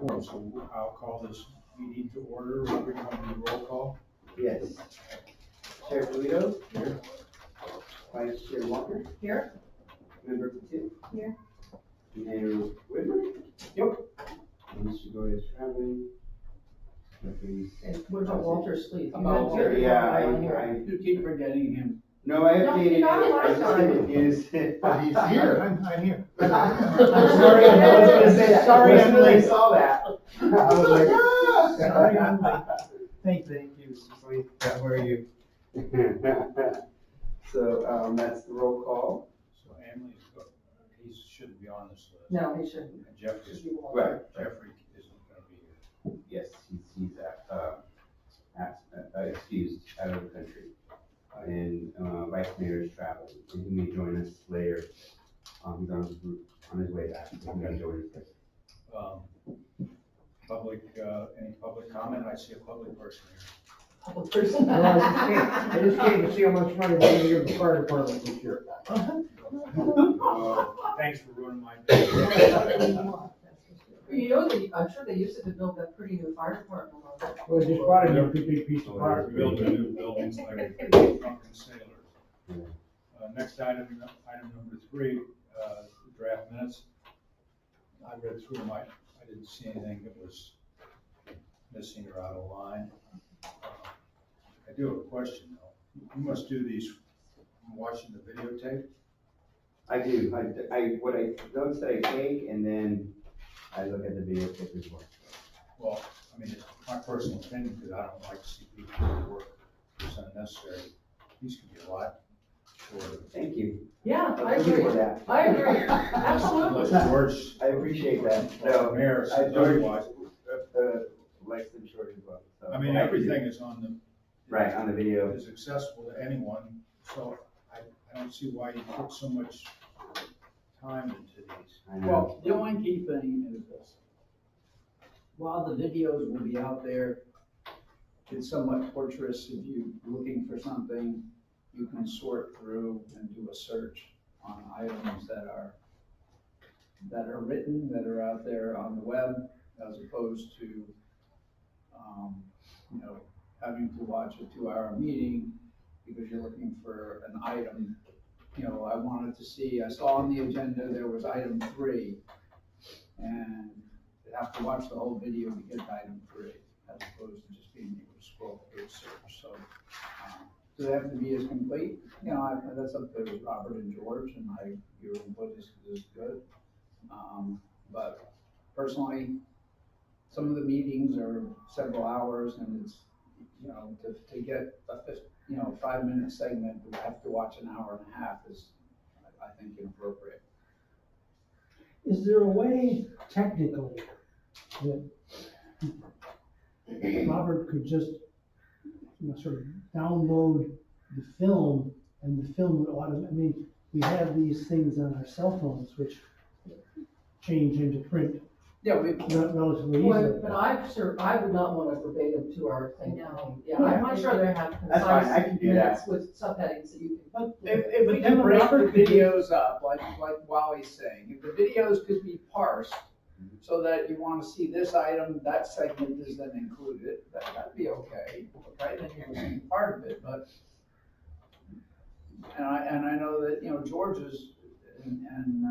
quorum, so I'll call this meeting to order. Robert, you want to do roll call? Yes. Chair Polito, Here. Vice Chair Walker, Here. Member Petit. Here. Mayor Whitmer. Yep. And Mr. Goy is traveling. And what about Walter Sleeve? You About had Walter, Walter yeah, on here. You keep forgetting him. No, I updated it, No, I just sorry. didn't use it. But he's here. I'm here. I'm sorry, I was gonna say that. Sorry, As I'm soon as I late. saw that. I was like, Sorry, I'm late. Thank you, sweet. How are you? So, that's the roll call. So Emily's, he shouldn't be on this list. No, he shouldn't. And Jeffrey, Just be Walter. Right. Jeffrey isn't gonna be here. Yes, he's excused out of the country. And, Vice Mayor is traveling, and he may join us later. He's on his way back, so he may join us later. Public, any public comment? I see a public person here. Public person. Well, I just came to see how much money we're gonna give the fire department this year. Thanks for ruining my day. You know, I'm sure they used it to build that pretty new fire department. Well, we just bought a new big piece of So property. we're building new buildings like drunken sailors. Next item number 3, draft minutes. I read through them, I didn't see anything that was missing or out of line. I do have a question though. You must do these from watching the videotape? I do, what I notice that I take, and then I look at the video clip as well. Well, I mean, it's my personal opinion, because I don't like to see people do work that's unnecessary. These could be a lot shorter. Thank you. Yeah, I Thank you agree. for that. I agree. Absolutely. Unless George, I appreciate that. No, Mayor, I, says George, otherwise. likes them short as well. So. I mean, everything is on the. Right, on the video. Is accessible to anyone, so I don't see why you put so much time into these. I know. Well, the only key thing is this. While the videos will be out there, it's somewhat torturous if you're looking for something, you can sort through and do a search on items that are written, that are out there on the web, as opposed to, having to watch a 2-hour meeting because you're looking for an item. I saw on the agenda, there was item 3, and you have to watch the whole video to get to item 3, as opposed to just being able to scroll through a search. So, do they have to be as complete? That's up to Robert and George, and your input is good. But personally, some of the meetings are several hours, and it's, to get a 5-minute segment, we have to watch an hour and a half is, I think, inappropriate. Is there a way technically that Robert could just, sort of download the film and the film would automatically, we have these things on our cell phones which change into print Yeah, relatively Well, easily. but I would not want a verbatim 2-hour thing. No. Yeah, I'm not sure they have That's fine, I concise can do minutes that. with subheadings that you can. if we But then can break the Robert could do- videos up, like Wally's saying, if the videos could be parsed so that you want to see this item, that segment is then included, that'd be okay, then you can see part of it, but. And I know that, George and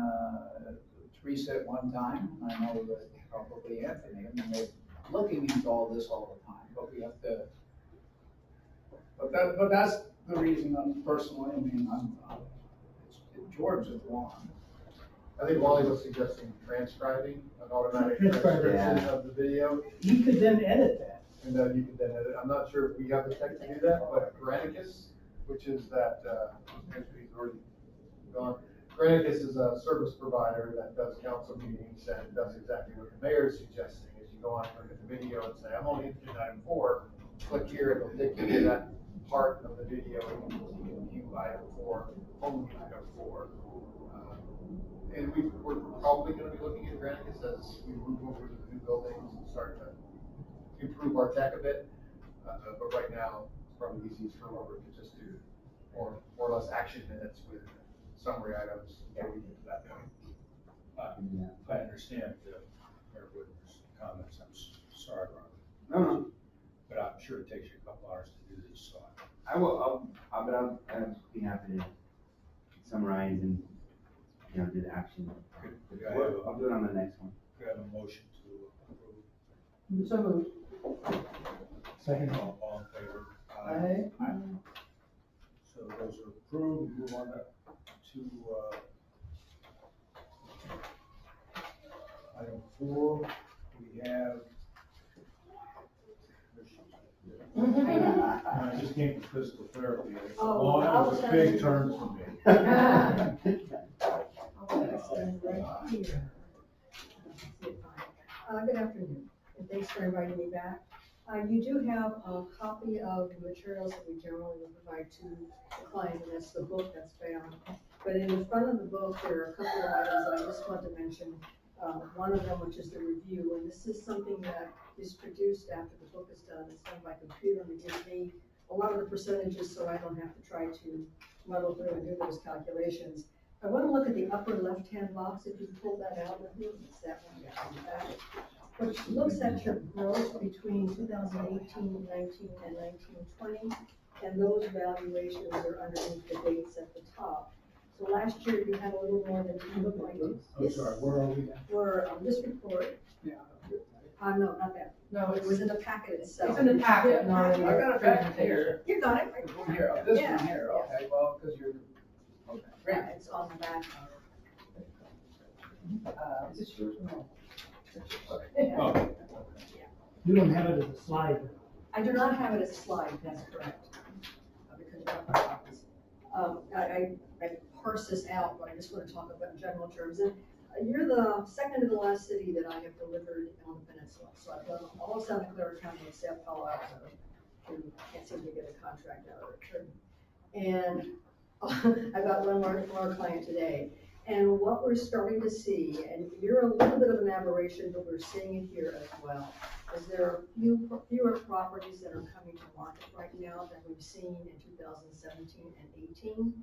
Teresa at one time, and I know that probably Anthony, they're looking into all this all the time, but we have to. But that's the reason personally, George is one. I think Wally was suggesting transcribing, an automatic Transcriber, transcription of the video, He could then edit that. and then you could then edit. I'm not sure if we have the tech to do that, but Granicus, which is that, he's already gone. Granicus is a service provider that does council meetings and does exactly what the mayor is suggesting, is you go on, look at the video and say, I'm only interested in item 4, click here, it'll take you to that part of the video, and you can view item 4, only item 4. And we're probably gonna be looking at Granicus as we move over to the new buildings and start to improve our tech a bit. But right now, it's probably easiest for Robert to just do more or less action minutes with summary items until we get to that point. I understand Mayor Whitmer's comments. sure it takes you a couple hours to do this, so. I'll be happy to summarize and, do the action. Could I have I'll do it on the next one. could I have a motion to approve? So moved. Second. All in favor? Aye. So those are approved. Move on to, item 4. We have. I just came from physical therapy. It's a Oh, long- I it was was a big having- turn for me. Good afternoon, and thanks for inviting me back. You do have a copy of the materials that we generally will provide to the client, and that's the book that's found. But in the front of the book, there are a couple of items that I just want to mention. One of them, which is the review, and this is something that is produced after the book is done. It's done by computer, and it gives me a lot of the percentages, so I don't have to try to muddle through and do those calculations. I want to look at the upper left-hand box, if you pull that out with you, it's that one, yeah, in the back, which looks at your growth between 2018, 19, and 19, 20, and those valuations are underneath the dates at the top. So last year, you had a little more than 2.2. I'm sorry, where are we? Were, this report, Yeah. no, not that, No, it was in the packet itself. It's in the packet, no, I got it back here. You got it right Here, this Yeah. one here, okay, well, because you're, okay, great. Yeah, it's on the back. is this yours? No. Oh, You don't have it as a slide. I do not have it as a slide, that's correct. Because you got my copies. I parse this out, but I just want to talk about in general terms. And you're the second to the last city that I have delivered on the peninsula. So I've done all of Santa Clara County except Palo Alto, who can't seem to get a contract out of it. And I got one more client today. And what we're starting to see, and you're a little bit of an aberration, but we're seeing it here as well, is there are fewer properties that are coming to market right now than we've seen in 2017 and 18.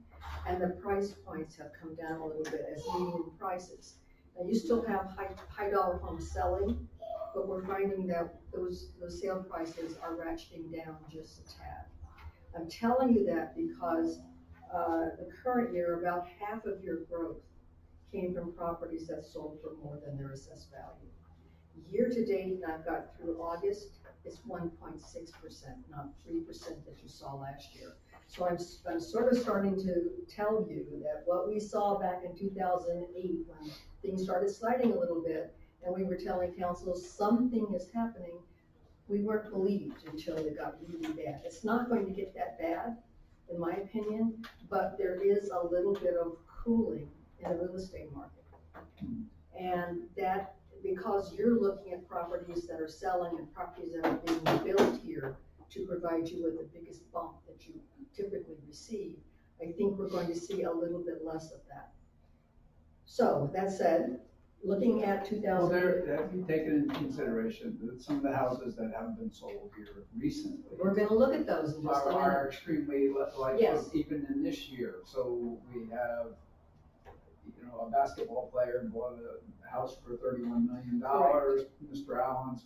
And the price points have come down a little bit as median prices. Now, you still have high dollar homes selling, but we're finding that those sale prices are ratcheting down just a tad. I'm telling you that because the current year, about half of your growth came from properties that sold for more than their assessed value. Year to date, and I've got through August, it's 1.6%, not 3% that you saw last year. So I'm sort of starting to tell you that what we saw back in 2008, when things started sliding a little bit, and we were telling council something is happening, we weren't believed until it got really bad. It's not going to get that bad, in my opinion, but there is a little bit of cooling in the real estate market. And that, because you're looking at properties that are selling and properties that are being built here to provide you with the biggest bump that you typically receive, I think we're going to see a little bit less of that. So, with that said, looking at 2000. Well, have you taken into consideration that some of the houses that haven't been sold here recently We're gonna look at those in just a are minute. extremely like, Yes. even in this year? So we have, a basketball player bought a house for $31 million. Mr. Allen's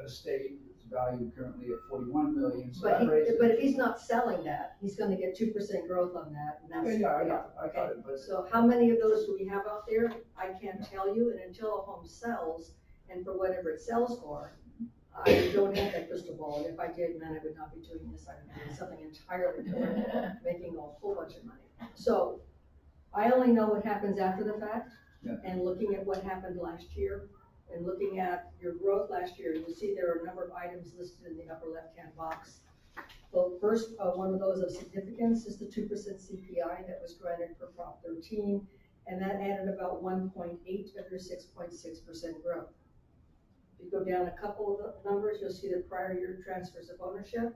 estate is valued currently at $41 million. So that raises. But if he's not selling that, he's gonna get 2% growth on that, and that's. Yeah, I got it, but. So how many of those do we have out there? I can't tell you, and until a home sells, and for whatever it sells for, I don't have that crystal ball, and if I did, man, I would not be doing this, I would be doing something entirely different, making a whole bunch of money. So, I only know what happens after the fact, Yeah. and looking at what happened last year, and looking at your growth last year, you'll see there are a number of items listed in the upper left-hand box. The first one of those of significance is the 2% CPI that was granted for Prop 13, and that added about 1.8 of your 6.6% growth. If you go down a couple of the numbers, you'll see the prior year transfers of ownership.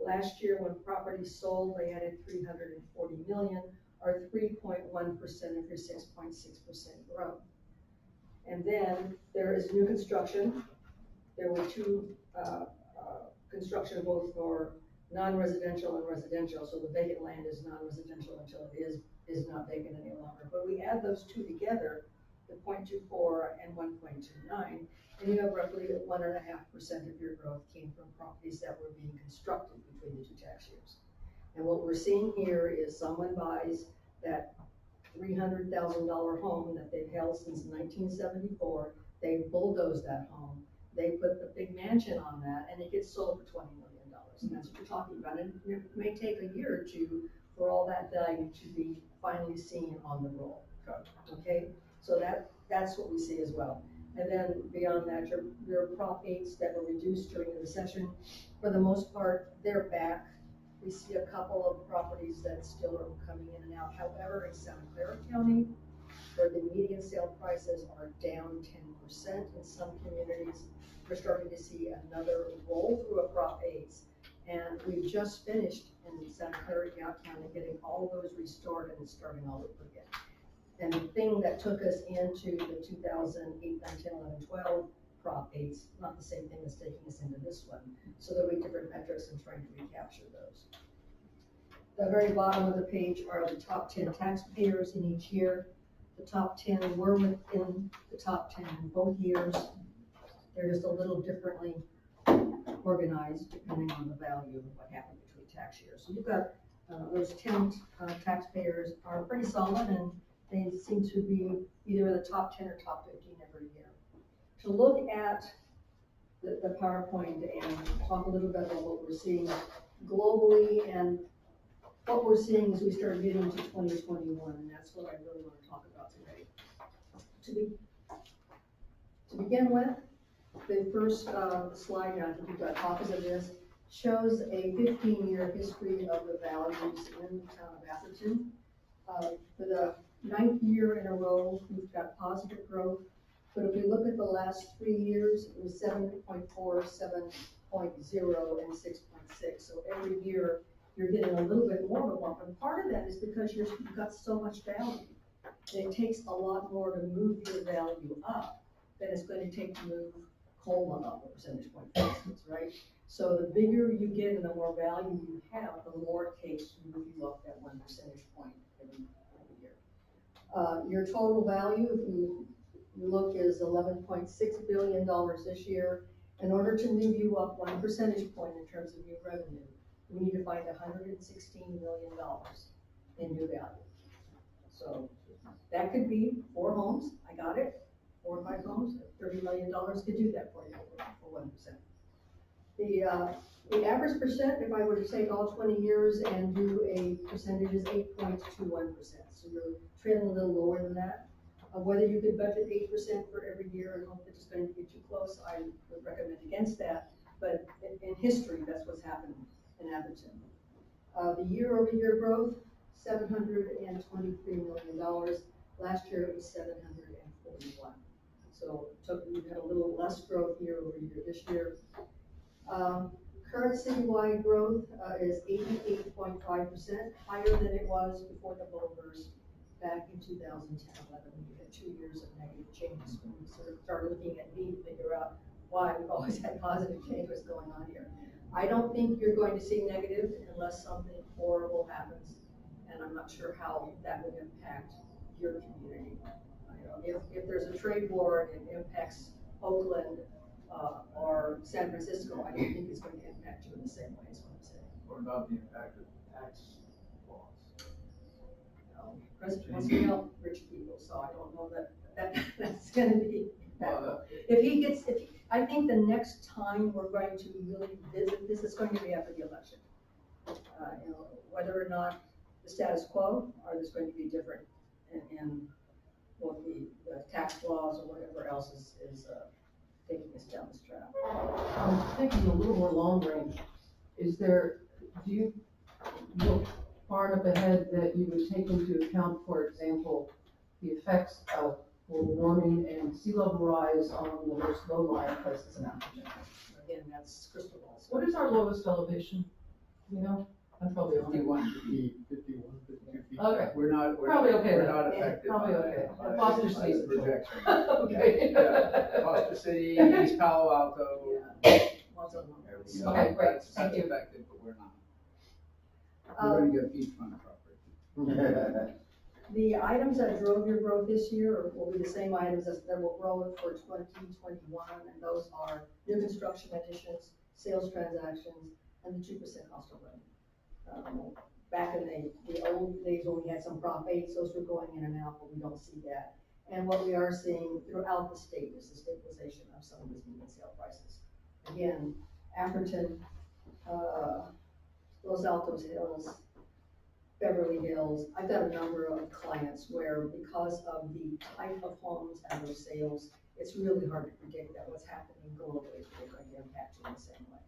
Last year, when properties sold, they added 340 million, or 3.1% of your 6.6% growth. And then there is new construction. There were two construction both for non-residential and residential, so the vacant land is non-residential until it is not vacant any longer. But we add those two together, the 0.24 and 1.29, and you have roughly 1.5% of your growth came from properties that were being constructed between the two tax years. And what we're seeing here is someone buys that $300,000 home that they've held since 1974, they bulldoze that home, they put the big mansion on that, and it gets sold for $20 million. And that's what you're talking about. And it may take a year or two for all that value to be finally seen on the roll. Okay, so that's what we see as well. And then beyond that, your Prop 8s that were reduced during the recession, for the most part, they're back. We see a couple of properties that still are coming in and out. However, in Santa Clara County, where the median sale prices are down 10% in some communities, we're starting to see another roll through of Prop 8s. And we've just finished in Santa Clara County getting all of those restored and starting all over again. And the thing that took us into the 2008, 9, 10, 11, 12 Prop 8s, not the same thing as taking us into this one. So there'll be different metrics and trying to recapture those. The very bottom of the page are the top 10 taxpayers in each year. The top 10 were within the top 10 in both years. They're just a little differently organized depending on the value of what happened between tax years. So you've got those 10 taxpayers are pretty solid, and they seem to be either in the top 10 or top 15 every year. To look at the PowerPoint and talk a little bit about what we're seeing globally and what we're seeing as we start getting into 2021, and that's what I really want to talk about today. To begin with, the first slide, and I think you've got copies of this, shows a 15-year history of the values in the town of Atherton. For the 9th year in a row, we've got positive growth, but if we look at the last 3 years, it was 7.4, 7.0, and 6.6. So every year, you're getting a little bit more of a bump, and part of that is because you've got so much value. And it takes a lot more to move your value up than it's going to take to move COLA up a percentage point, for instance, right? So the bigger you get and the more value you have, the more it takes to move you up that 1 percentage point every year. Your total value, if you look, is $11.6 billion this year. In order to move you up 1 percentage point in terms of new revenue, we need to find $116 million in new value. So that could be 4 homes, I got it, 4 or 5 homes, $30 million could do that for you for 1%. The average percent, if I were to take all 20 years and do a percentage, is 8.21%. So you're trailing a little lower than that. Whether you could budget 8% for every year and hope that it's going to get too close, I would recommend against that. But in history, that's what's happened in Atherton. The year-over-year growth, $723 million. Last year it was 741. So we had a little less growth year-over-year this year. Current citywide growth is 88.5%, higher than it was before the bull burst back in 2010-11. We had 2 years of negative changes when we sort of started looking at need to figure out why we've always had positive change, what's going on here. I don't think you're going to see negative unless something horrible happens, and I'm not sure how that would impact your community. If there's a trade war and it impacts Oakland or San Francisco, I don't think it's going to impact you in the same way, is what I'm saying. What about the impact of tax laws? President wants to help rich people, so I don't know that's going to be impactful. I think the next time we're going to really visit this is going to be after the election. Whether or not the status quo, or there's going to be different in both the tax laws or whatever else is taking us down this track. I'm thinking a little more long range. Do you look far enough ahead that you would take into account, for example, the effects of global warming and sea level rise on the most low-lying places in Atherton? Again, that's crystal ball. What is our lowest elevation? You know, I'm probably only 51 52 feet. Okay. We're not affected. Probably by okay. that, by Foster the City. projection. Okay. Yeah. Foster City, East Palo Alto. Yeah. Lots of them. Okay, great. That's Thank you. affected, but we're not. We're gonna get beachfront property. The items that drove your growth this year will be the same items that will grow it for 2021, and those are new construction additions, sales transactions, and the 2% cost of living. Back in the old days when we had some Prop 8s, those were going in and out, but we don't see that. And what we are seeing throughout the state is the stabilization of some of these median sale prices. Again, Atherton, Los Altos Hills, Beverly Hills, I've got a number of clients where because of the type of homes and those sales, it's really hard to predict that what's happening globally is really going to impact you in the same way.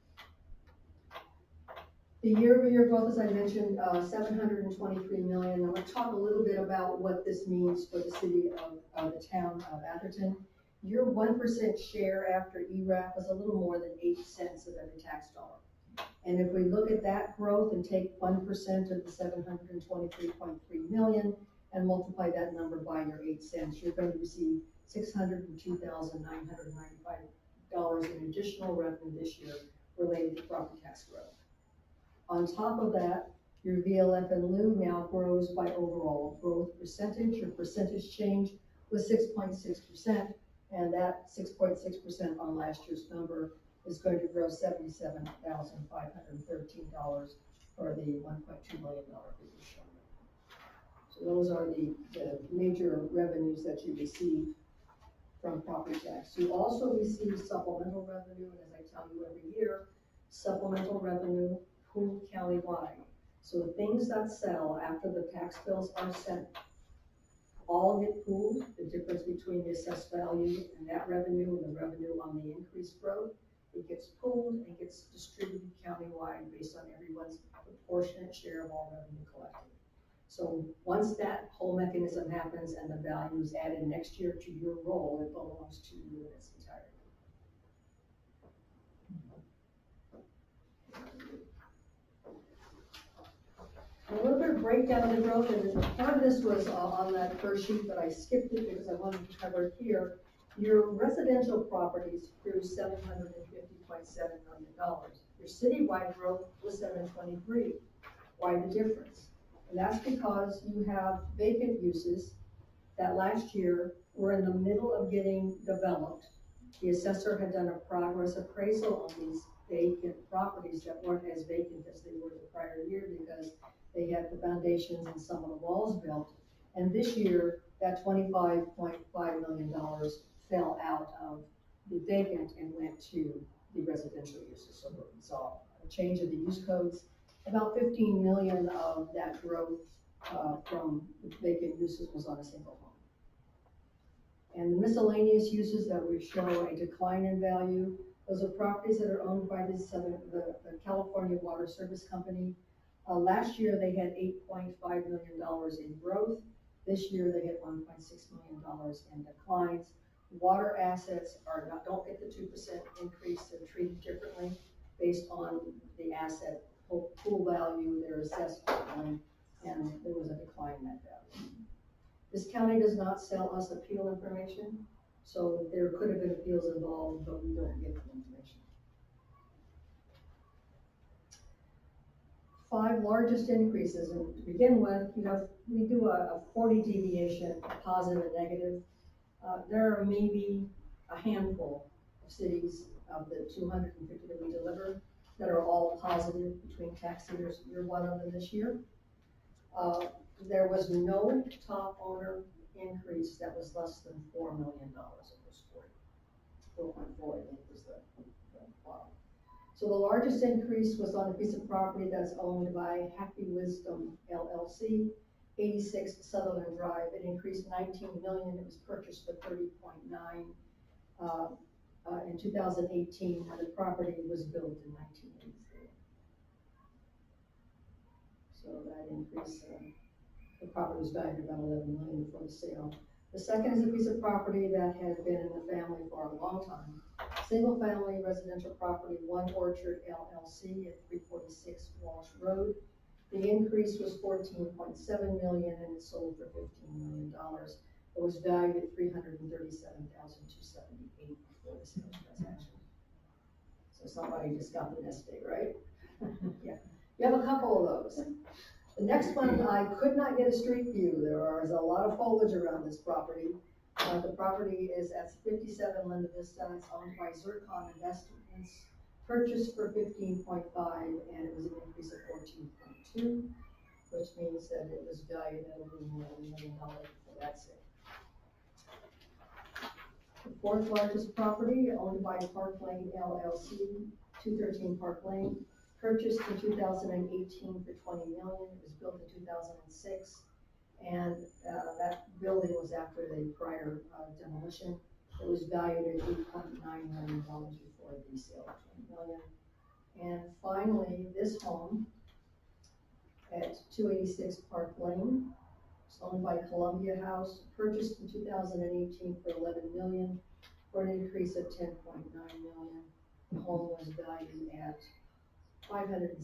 The year-over-year growth, as I mentioned, 723 million. I'm going to talk a little bit about what this means for the city of the town of Atherton. Your 1% share after ERAF was a little more than 8 cents of every tax dollar. And if we look at that growth and take 1% of the 723.3 million and multiply that number by your 8 cents, you're going to receive $602,995 in additional revenue this year related to property tax growth. On top of that, your VLF and lieu now grows by overall growth percentage. Your percentage change was 6.6%, and that 6.6% on last year's number is going to grow $77,513 for the $1.2 million position. So those are the major revenues that you receive from property tax. You also receive supplemental revenue, and as I tell you every year, supplemental revenue pooled countywide. So the things that sell after the tax bills are sent all get pooled, the difference between the assessed value and that revenue and the revenue on the increased growth. It gets pooled and gets distributed countywide based on everyone's proportionate share of all revenue collected. So once that whole mechanism happens and the value is added next year to your roll, it belongs to you in its entirety. A little bit of breakdown of the growth, and part of this was on that first sheet, but I skipped it because I wanted to cover it here. Your residential properties grew $750.7 million. Your citywide growth was 723. Why the difference? And that's because you have vacant uses that last year were in the middle of getting developed. The assessor had done a progress appraisal on these vacant properties that weren't as vacant as they were the prior year because they had the foundations and some of the walls built. And this year, that $25.5 million fell out of the vacant and went to the residential uses. So we saw a change of the use codes. About 15 million of that growth from the vacant uses was on a single home. And the miscellaneous uses that we show a decline in value, those are properties that are owned by the California Water Service Company. Last year, they had $8.5 million in growth. This year, they had $1.6 million in declines. Water assets don't get the 2% increase. They're treated differently based on the asset pool value, their assessed value, and there was a decline in that value. This county does not sell us appeal information, so there could have been appeals involved, but we don't get the information. 5 largest increases, and to begin with, we do a 40 deviation, positive and negative. There are maybe a handful of cities of the 250 that we deliver that are all positive between tax years. You're one of them this year. There was no top owner increase that was less than $4 million. It was 4.4, I think was the bottom. So the largest increase was on a piece of property that's owned by Happy Wisdom LLC, 86 Sutherland Drive. It increased 19 million. It was purchased for 30.9 in 2018, and the property was built in 1983. So that increase, the property was valued about 11 million before the sale. The second is a piece of property that had been in the family for a long time. Single family residential property, One Orchard LLC at 346 Walsh Road. The increase was 14.7 million and it sold for $15 million. It was valued at $337,278 before the sales transaction. So somebody just got the nest egg, right? Yeah. You have a couple of those. The next one, I could not get a street view. There is a lot of foliage around this property. The property is at 57 Linda Vista. It's owned by Zircon Investments. Purchased for 15.5, and it was an increase of 14.2, which means that it was valued at a little more than $1 million for that sale. The fourth largest property, owned by Park Lane LLC, 213 Park Lane, purchased in 2018 for $20 million. It was built in 2006, and that building was after the prior demolition. It was valued at $8.9 million before the sale of $20 million. And finally, this home at 286 Park Lane, it's owned by Columbia House, purchased in 2018 for $11 million, for an increase of $10.9 million. The home was valued at $571,348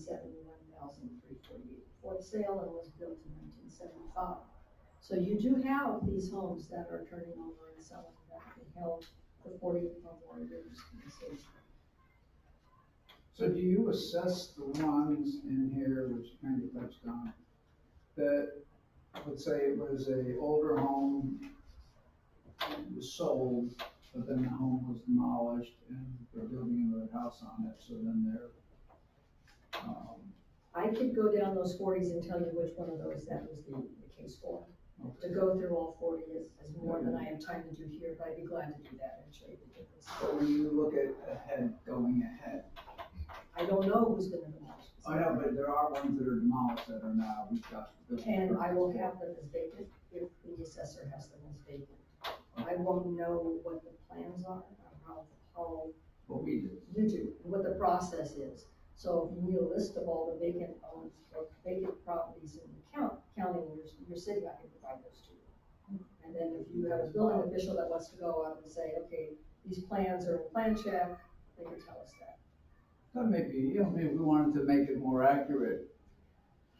for the sale and was built in 1975. So you do have these homes that are turning over and selling that have been held for 40 or more years in the state. So do you assess the ones in here, which you kind of touched on, that, let's say it was a older home, it was sold, but then the home was demolished and they're building another house on it, so then they're, I could go down those 40s and tell you which one of those that was the case for. To go through all 40 is more than I have time to do here, but I'd be glad to do that and show you the difference. so when you look at going ahead, I don't know who's gonna demolish this. I know, but there are ones that are demolished that are now, we've got. And I will have them as vacant if the assessor has them as vacant. I won't know what the plans are, or how What we do. you do, what the process is. So if you need a list of all the vacant owned or vacant properties in the county you're sitting, I can provide those to you. And then if you have a building official that wants to go out and say, okay, these plans are in plan check, they can tell us that. That may be, maybe we wanted to make it more accurate,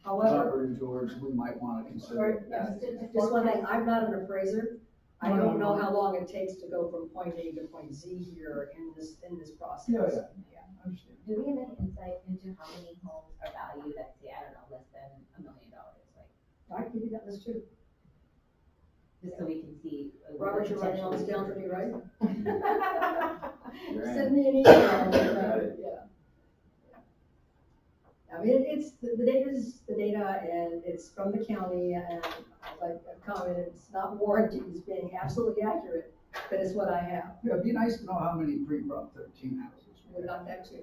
However, covered, George, we might want to consider that. just one thing, I'm not an appraiser. I No, don't no, know no. how long it takes to go from point A to point Z here in this process. Yeah, I understand. Do we have any insight into how many homes are valued at, say, I don't know, less than $1 million? Like, I can give you that list too. just so we can see. Robert, you're writing all this down for me, right? You're in. Send me an email. Got it. Yeah. I mean, it's, the data is the data, and it's from the county, and like I've commented, it's not warranted as being absolutely accurate, but it's what I have. Yeah, it'd be nice to know how many pre-prop 13 houses. We got that too.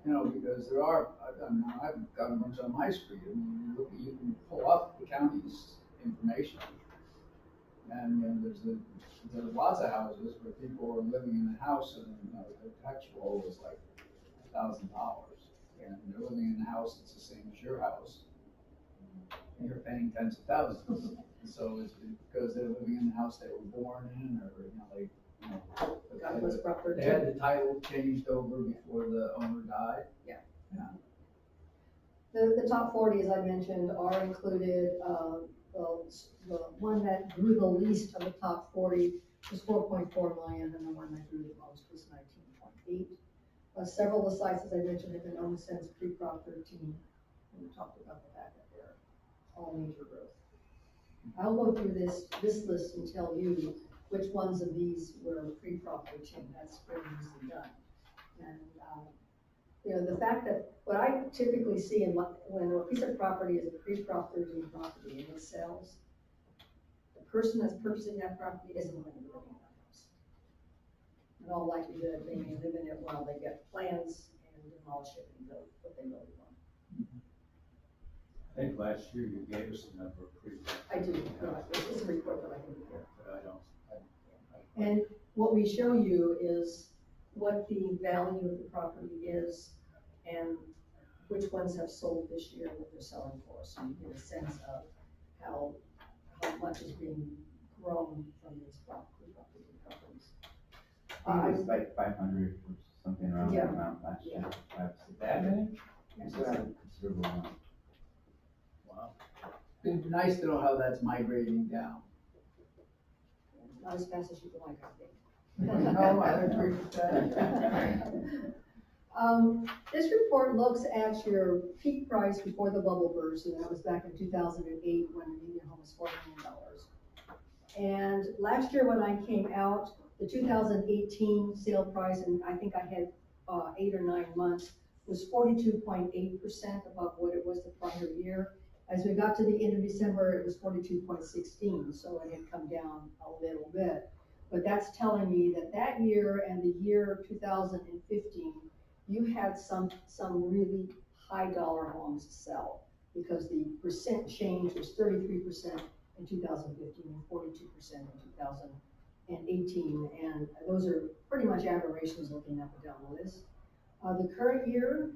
Because there are, I've got a bunch on my street, I mean, you can pull up the county's information. And, there's lots of houses where people are living in a house and, their tax roll is like $1,000. And they're living in a house that's the same as your house. And you're paying tens of thousands. And so it's because they're living in the house they were born in, or, God bless Crawford. they had the title changed over before the owner died. The top 40, as I mentioned, are included. The one that grew the least of the top 40 was 4.4 million, and the one that grew the most was 19.8. Several of the sites, as I mentioned, have been owned since pre-Prop 13. And we talked about the fact that they're all major growth. I'll go through this list and tell you which ones of these were pre-Prop 13. That's very easily done. And the fact that what I typically see when a piece of property is a pre-Prop 13 property and it sells, the person that's purchasing that property isn't going to be living in that house. In all likelihood, they may live in it while they get plans and demolish it and build what they really want. I think last year you gave us a number of pre-prop. I do, it's a report that I can prepare. But I don't. And what we show you is what the value of the property is and which ones have sold this year and what they're selling for. So you get a sense of how much is being grown from these properties. I think it was like 500 or something around that amount last year. That many? It's a considerable amount. Wow. It'd be nice to know how that's migrating down. Not as fast as you would like, I think. No, I agree with that. This report looks at your peak price before the bubble burst, and that was back in 2008 when the median home was $4 million. And last year when I came out, the 2018 sale price, and I think I had 8 or 9 months, was 42.8% above what it was the prior year. As we got to the end of December, it was 42.16, so it had come down a little bit. But that's telling me that that year and the year 2015, you had some really high dollar homes to sell, because the percent change was 33% in 2015 and 42% in 2018, and those are pretty much aberrations looking up and down the list. The current year,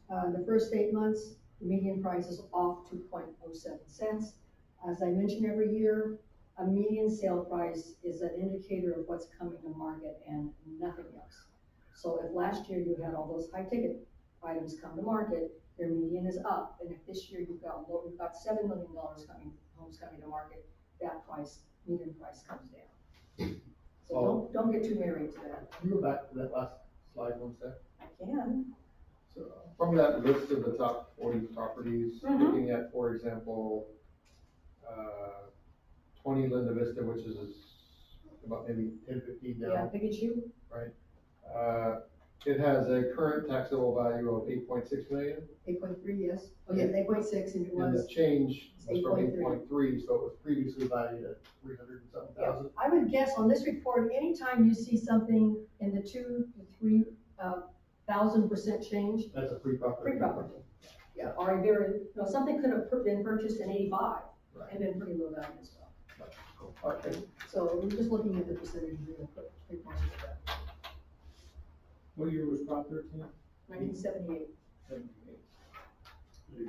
the first 8 months, the median price is off 2.07 cents. As I mention every year, a median sale price is an indicator of what's coming to market and nothing else. So if last year you had all those high ticket items come to market, your median is up. And if this year you've got $7 million homes coming to market, that median price comes down. So don't get too married to that. Can you go back to that last slide one sec? I can. So from that list of the top 40 properties, Mhm. looking at, for example, 20 Linda Vista, which is about maybe 10, 15 Yeah, now, look at you. right? It has a current taxable value of 8.6 million, 8.3, yes. Oh, yeah, 8.6, and it and the was. change was from 8.3. 8.3, so it was previously valued at 300 and something Yeah, thousand. I would guess on this report, anytime you see something in the 2,000 to 3,000% change, That's a pre-property. pre-property. Yeah, or something could have been purchased in 85 Right. and been pretty low value as well. Okay. So we're just looking at the percentage of the pre-purchase of that. What year was Prop 13? 1978. 78.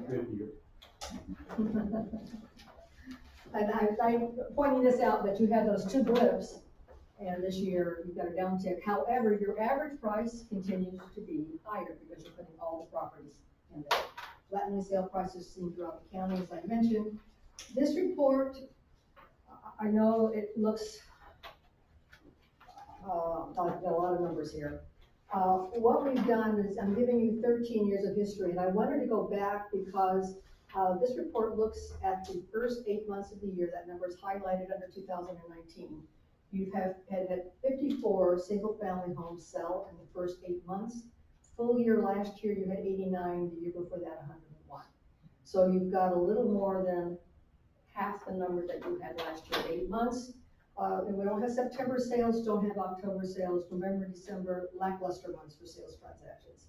Good year. And I'm pointing this out, that you had those 2 blips, and this year you've got a downtick. However, your average price continues to be higher because you're putting all the properties in there. Flattening sale prices seen throughout the county, as I mentioned. This report, I know it looks, I've got a lot of numbers here. What we've done is, I'm giving you 13 years of history, and I wanted to go back because this report looks at the first 8 months of the year. That number is highlighted under 2019. You have had 54 single-family homes sell in the first 8 months. Full year last year, you had 89, the year before that, 101. So you've got a little more than half the number that you had last year, 8 months. And we don't have September sales, don't have October sales, November, December, lackluster months for sales transactions.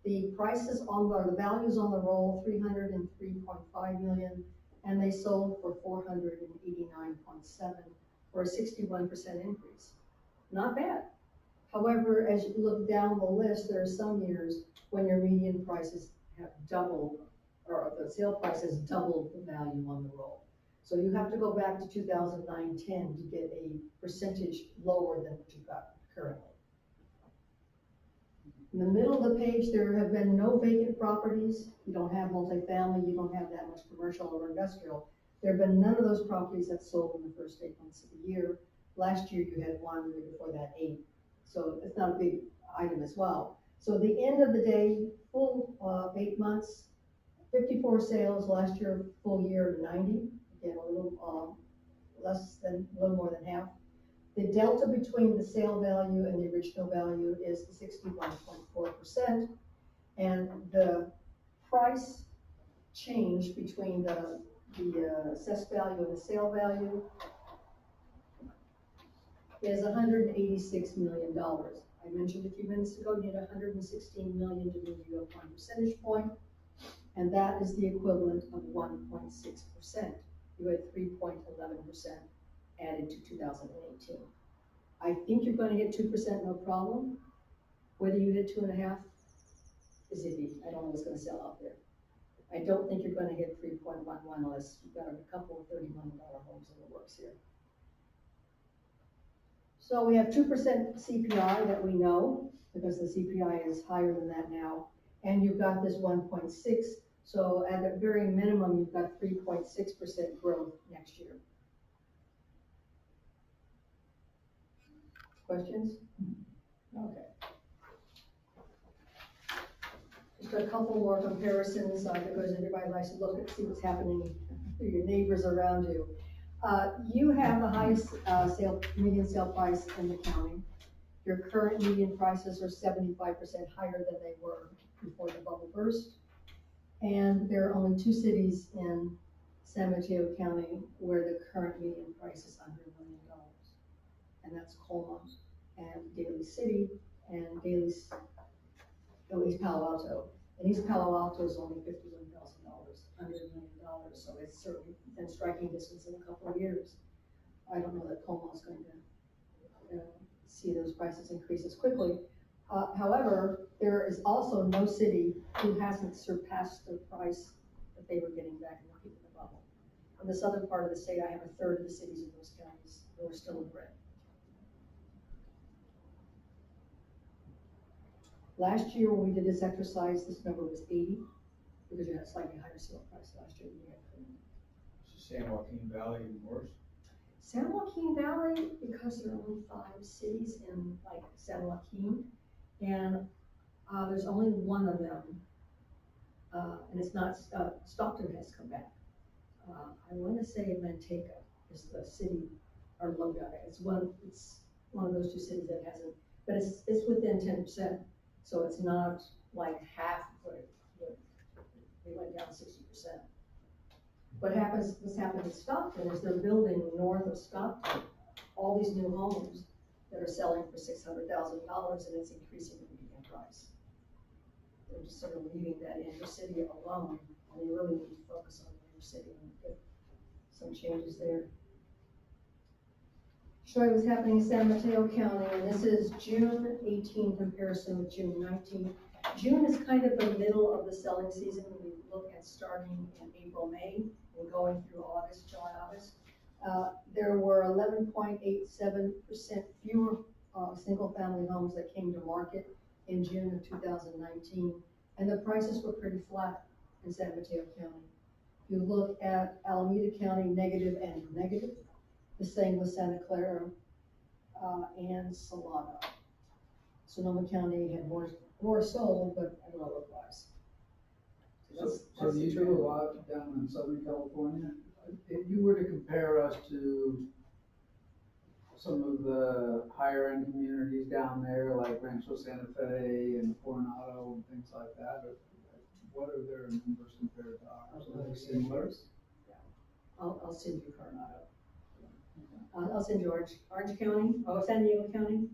The prices the values on the roll, 303.5 million, and they sold for 489.7, for a 61% increase. Not bad. However, as you look down the list, there are some years when your median prices have doubled, or the sale price has doubled the value on the roll. So you have to go back to 2009-10 to get a percentage lower than what you've got currently. In the middle of the page, there have been no vacant properties. You don't have multifamily, you don't have that much commercial or industrial. There have been none of those properties that sold in the first 8 months of the year. Last year you had 1, the year before that 8. So it's not a big item as well. So at the end of the day, full 8 months, 54 sales. Last year, full year, 90. Again, a little more than half. The delta between the sale value and the original value is 61.4%, and the price change between the assessed value and the sale value is $186 million. I mentioned a few minutes ago, you need $116 million to move you up 1 percentage point, and that is the equivalent of 1.6%. You had 3.11% added to 2018. I think you're going to hit 2%, no problem. Whether you hit 2.5 is iffy. I don't know what's going to sell out there. I don't think you're going to hit 3.11 unless you've got a couple of $30 million homes in the works here. So we have 2% CPI that we know, because the CPI is higher than that now. And you've got this 1.6. So at a very minimum, you've got 3.6% growth next year. Questions? Okay. Just a couple more comparisons, because everybody likes to look and see what's happening to your neighbors around you. You have the highest, median sale price in the county. Your current median prices are 75% higher than they were before the bubble burst. And there are only 2 cities in San Mateo County where the current median price is under $1 million. And that's Colma and Daly City and East Palo Alto. And East Palo Alto is only $51,000, under $1 million. So it's certainly been striking distance in a couple of years. I don't know that Colma is going to see those prices increase as quickly. However, there is also no city who hasn't surpassed the price that they were getting back in the peak of the bubble. In the southern part of the state, I have 1/3 of the cities in those counties who are still in red. Last year, when we did this exercise, this number was 80, because you had a slightly higher sale price last year than you had currently. San Joaquin Valley even worse. San Joaquin Valley, because there are only 5 cities in like San Joaquin, and there's only one of them, and it's not, Stockton has come back. I want to say Manteca is the city, or Lodi, it's one of those 2 cities that hasn't, but it's within 10%, so it's not like half of what they went down 60%. What's happened in Stockton is they're building north of Stockton all these new homes that are selling for $600,000, and it's increasing the median price. They're just sort of leaving that inner city alone, and they really need to focus on the inner city and get some changes there. Show you what's happening in San Mateo County, and this is June 18 comparison with June 19. June is kind of the middle of the selling season when we look at starting in April, May, and going through August, July, August. There were 11.87% fewer single-family homes that came to market in June of 2019, and the prices were pretty flat in San Mateo County. If you look at Alameda County, negative and negative. The same with Santa Clara and Salado. Sonoma County had more sold, but at a lower price. So you do a lot down in Southern California. If you were to compare us to some of the higher end communities down there, like Rancho Santa Fe and Coronado and things like that, what are their numbers compared to ours? Are they similar? I'll send you Coronado. I'll send you Orange County, San Diego County,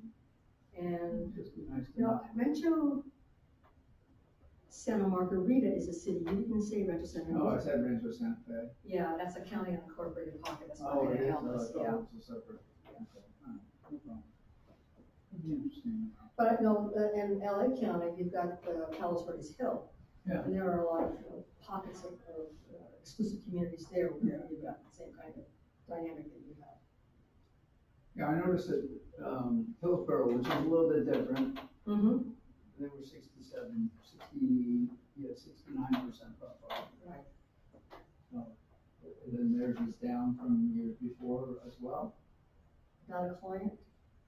and Just be nice to you know, Rancho Santa Margarita is a city. You didn't say Rancho Santa No, I Margarita. said Rancho Santa Fe. Yeah, that's a county unincorporated pocket. That's not Oh, going it to is, help us. I Yeah, thought it was a separate. Okay, all right, no problem. It'd be interesting. but no, in LA County, you've got Palos Verdes Hill. Yeah. And there are a lot of pockets of exclusive communities there where you've got the same kind of dynamic that you have. Yeah, I noticed that, Hillsborough, which is a little bit different, Mm-hmm. they were 69% up. Right. And then theirs is down from years before as well. Not a client,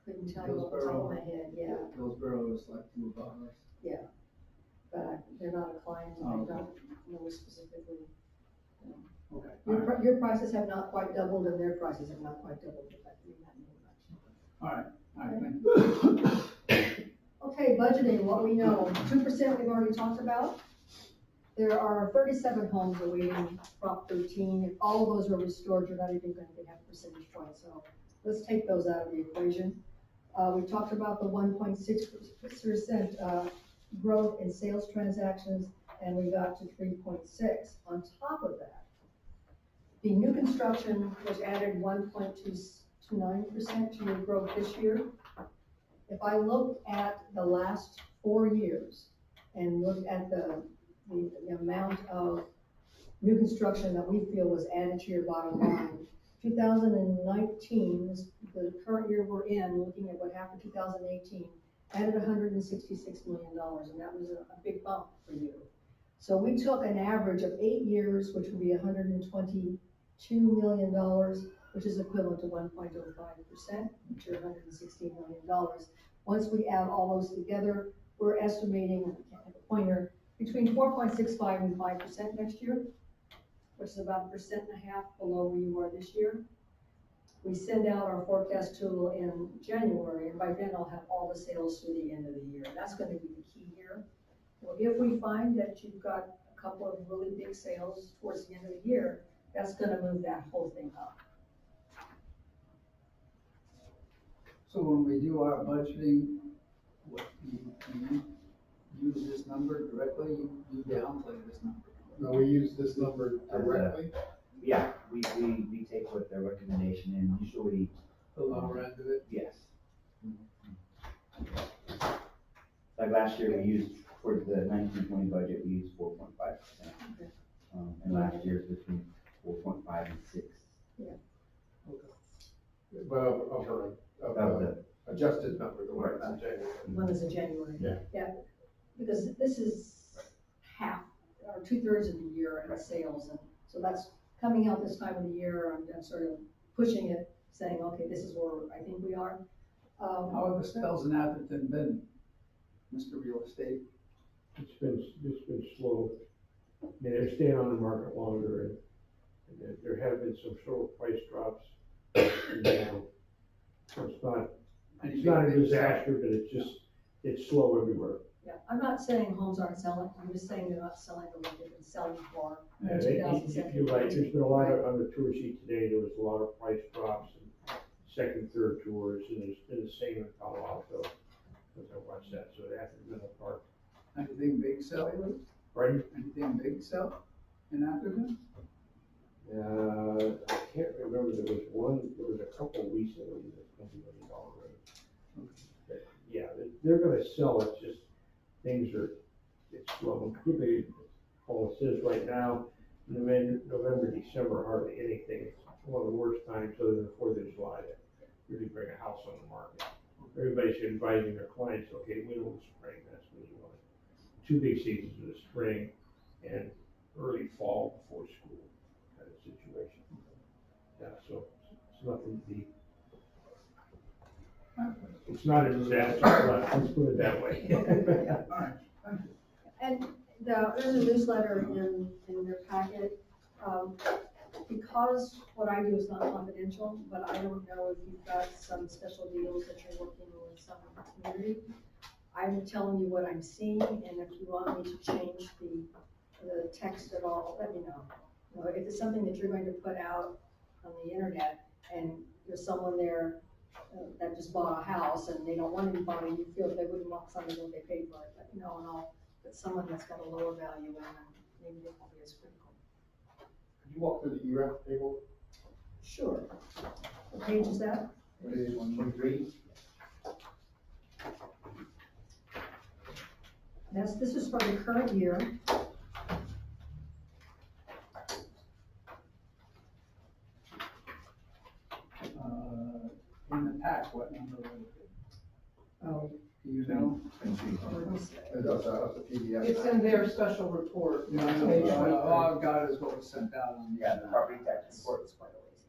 couldn't tell you off the top of my head, yeah, Hillsborough is like 2 above us. yeah. But they're not a client, and Oh. I don't know specifically. Okay. All right, Your prices have not quite doubled, and their prices have not quite doubled, but that means not very much. thank you. Okay, budgeting, what we know, 2% we've already talked about. There are 37 homes awaiting Prop 13. If all of those are restored, you're not even going to have a percentage point. So let's take those out of the equation. We talked about the 1.6% growth in sales transactions, and we got to 3.6. On top of that, the new construction was added 1.29% to your growth this year. If I look at the last 4 years and look at the amount of new construction that we feel was added to your bottom line, 2019, the current year we're in, looking at what happened in 2018, added $166 million, and that was a big bump for you. So we took an average of 8 years, which would be $122 million, which is equivalent to 1.05%, which are $116 million. Once we add all those together, we're estimating, I can't have a pointer, between 4.65 and 5% next year, which is about 1.5% below where you were this year. We send out our forecast tool in January, and by then I'll have all the sales through the end of the year. That's gonna be the key here. Well, if we find that you've got a couple of really big sales towards the end of the year, that's gonna move that whole thing up. So when we do our budgeting, what, you use this number directly, you downplay this number? No, we use this number directly. Yeah, we take what their recommendation and usually, The lower end of it? yes. Like last year, we used, for the 19-20 budget, we used 4.5%. Okay. And last year's between 4.5 and 6. But of That was the adjusted number, the one that's in January. One is in January. Yeah. Yeah, because this is half, or 2/3 of the year in sales, and so that's coming out this time of the year, I'm sort of pushing it, saying, okay, this is where I think we are. How have the sales in Atherton been, Mr. Real Estate? It's been slow. I mean, they're staying on the market longer and there have been some sort of price drops. Down. So it's not a disaster, but it's slow everywhere. Yeah, I'm not saying homes aren't selling, I'm just saying they're not selling the way they've been selling for in And 2017. you're right, there's been a lot of, on the tour sheet today, there was a lot of price drops and second, third tours, and it's been the same in Palo Alto, as I watched that, so it hasn't been a park. Anything big sell? Pardon? Anything big sell in Atherton? I can't remember, there was a couple recently, that's $20 million range. But, yeah, they're gonna sell, it's just, it's slow, and particularly, all it says right now, November, December, hardly anything. It's one of the worst times, other than the 4th of July, to really bring a house on the market. Everybody's advising their clients, okay, middle of the spring, that's when you want it. 2 big seasons in the spring and early fall before school, kind of situation. Yeah, so it's nothing to be, it's not a disaster, but let's put it that way. All right, thank you. And there's a newsletter in your packet, because what I do is not confidential, but I don't know if you've got some special deals that you're working on in some community. I'm telling you what I'm seeing, and if you want me to change the text at all, let me know. You know, if it's something that you're going to put out on the internet, and there's someone there that just bought a house, and they don't want anybody, you feel they wouldn't want something what they paid for it, let me know, and I'll put someone that's got a lower value in, and maybe it won't be as critical. Could you walk through the ERAF table? Sure. What page is that? Page 123. This is for the current year. In the pack, what number was it? Oh. Do you know? That's a PDF. It's in their special report. Yeah, I know, Page all I've got is what was sent out on the. Yeah, the property tax report. It's quite a ways.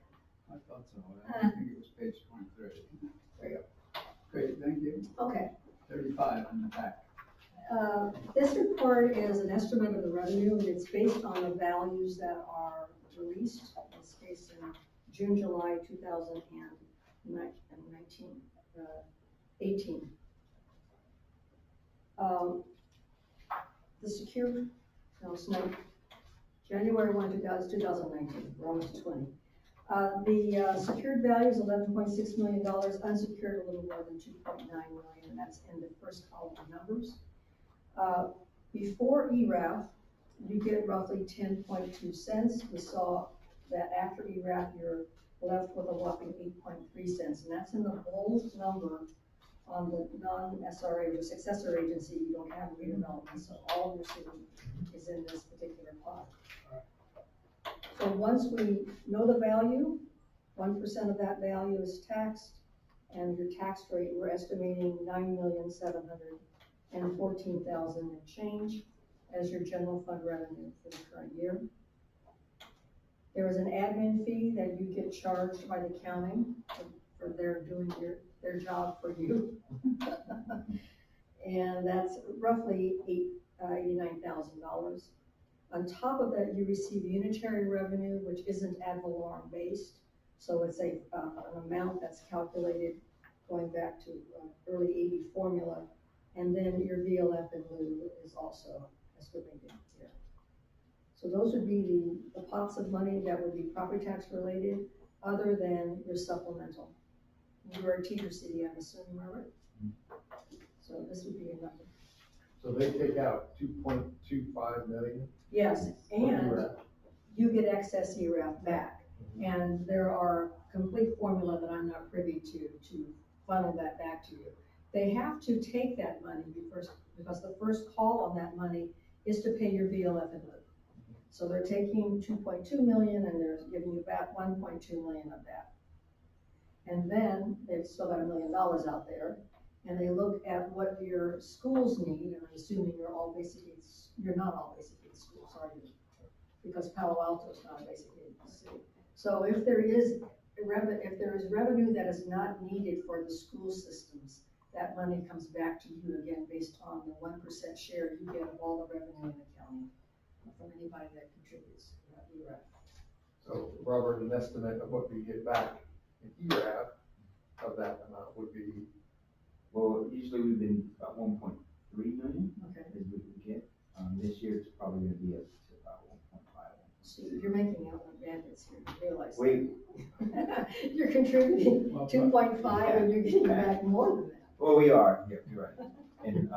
I thought so, I don't think it was page 23. There you Great, thank you. Okay. 35 in the pack. This report is an estimate of the revenue, and it's based on the values that are released, in this case in June, July 18. The secured, no, it's not, January 1, 2019, we're almost to 20. The secured value is $11.6 million, unsecured a little more than $2.9 million, and that's in the first column of numbers. Before ERAF, you get roughly 10.2 cents. We saw that after ERAF, you're left with a whopping 8.3 cents, and that's in the bold number on the non-SRA or successor agency. You don't have redevelopment, so all of your city is in this particular pot. So once we know the value, 1% of that value is taxed, and your tax rate, we're estimating $9,714,000 and change as your general fund revenue for the current year. There is an admin fee that you get charged by the county for their doing their job for you. And that's roughly $89,000. On top of that, you receive unitary revenue, which isn't ad valorem based. So it's an amount that's calculated going back to early 80 formula. And then your VLF in lieu is also estimated here. So those would be the pots of money that would be property tax related, other than your supplemental. You are a teacher city, I'm assuming, Robert? So this would be a number. So they take out 2.25 million? Yes, and ERAF. you get excess ERAF back. And there are complete formula that I'm not privy to funnel that back to you. They have to take that money because the first call on that money is to pay your VLF in lieu. So they're taking 2.2 million and they're giving you back 1.2 million of that. And then they've still got $1 million out there, and they look at what your schools need, and I'm assuming you're not all basic aid schools, are you? Because Palo Alto is not a basic aid city. So if there is revenue that is not needed for the school systems, that money comes back to you again based on the 1% share you get of all the revenue in the county from anybody that contributes to that ERAF. So Robert, an estimate of what we get back in ERAF of that amount would be? Well, usually we've been about 1.3 million Okay. is what we get. This year it's probably gonna be up to about 1.5. So you're making out the bandits here, you realize. Wait, You're contributing 2.5 and you're getting back more than that. well, we are, yeah, you're right. And,